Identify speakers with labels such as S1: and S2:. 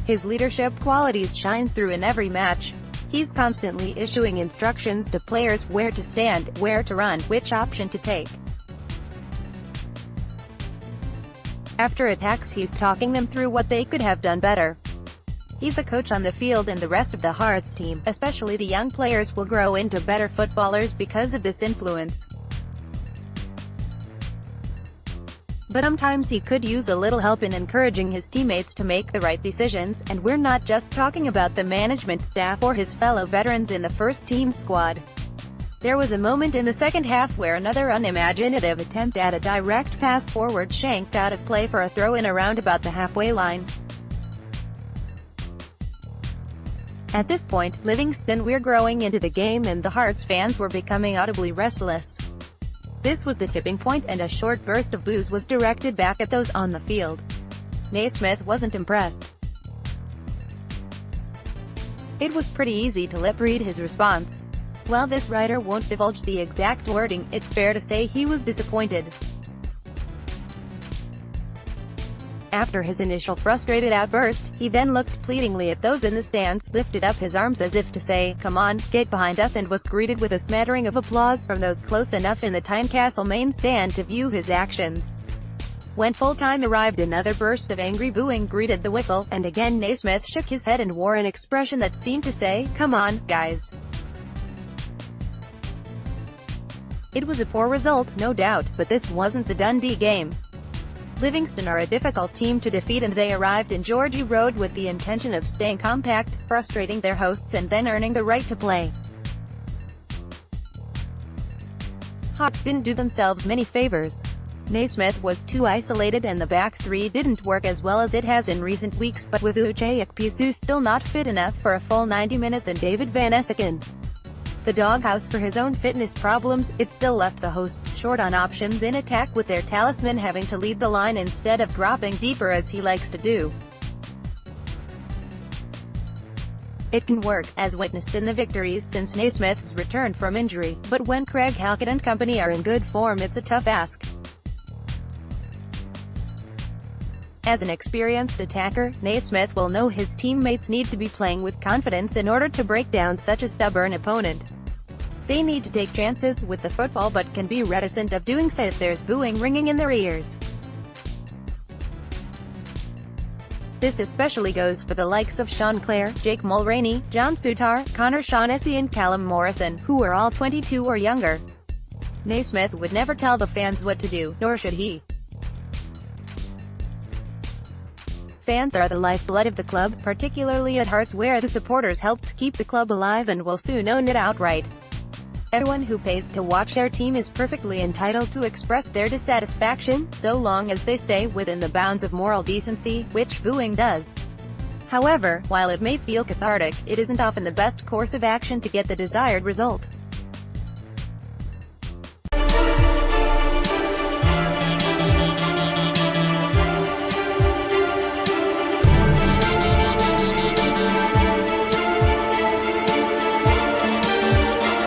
S1: His leadership qualities shine through in every match. He's constantly issuing instructions to players where to stand, where to run, which option to take. After attacks, he's talking them through what they could have done better. He's a coach on the field, and the rest of the Hearts team, especially the young players, will grow into better footballers because of this influence. But sometimes he could use a little help in encouraging his teammates to make the right decisions, and we're not just talking about the management staff or his fellow veterans in the first-team squad. There was a moment in the second half where another unimaginative attempt at a direct pass forward shanked out of play for a throw-in around about the halfway line. At this point, Livingston were growing into the game, and the Hearts fans were becoming audibly restless. This was the tipping point, and a short burst of boos was directed back at those on the field. Naismith wasn't impressed. It was pretty easy to lip-read his response. While this writer won't divulge the exact wording, it's fair to say he was disappointed. After his initial frustrated outburst, he then looked pleadingly at those in the stands, lifted up his arms as if to say, "Come on, get behind us," and was greeted with a smattering of applause from those close enough in the Tynecastle main stand to view his actions. When full-time arrived, another burst of angry booing greeted the whistle, and again Naismith shook his head and wore an expression that seemed to say, "Come on, guys." It was a poor result, no doubt, but this wasn't the Dundee game. Livingston are a difficult team to defeat, and they arrived in Georgie Road with the intention of staying compact, frustrating their hosts, and then earning the right to play. Hawks didn't do themselves many favors. Naismith was too isolated, and the back three didn't work as well as it has in recent weeks, but with Uche Ekpesu still not fit enough for a full 90 minutes and David Van Esseken the doghouse for his own fitness problems, it still left the hosts short on options in attack, with their talisman having to lead the line instead of dropping deeper as he likes to do. It can work, as witnessed in the victories since Naismith's return from injury, but when Craig Halkett and company are in good form, it's a tough ask. As an experienced attacker, Naismith will know his teammates need to be playing with confidence in order to break down such a stubborn opponent. They need to take chances with the football, but can be reticent of doing so if there's booing ringing in their ears. This especially goes for the likes of Sean Clare, Jake Mulroney, John Souttar, Connor Shaughnessy and Callum Morrison, who are all 22 or younger. Naismith would never tell the fans what to do, nor should he. Fans are the lifeblood of the club, particularly at Hearts, where the supporters helped keep the club alive and will soon own it outright. Everyone who pays to watch their team is perfectly entitled to express their dissatisfaction, so long as they stay within the bounds of moral decency, which booing does. However, while it may feel cathartic, it isn't often the best course of action to get the desired result.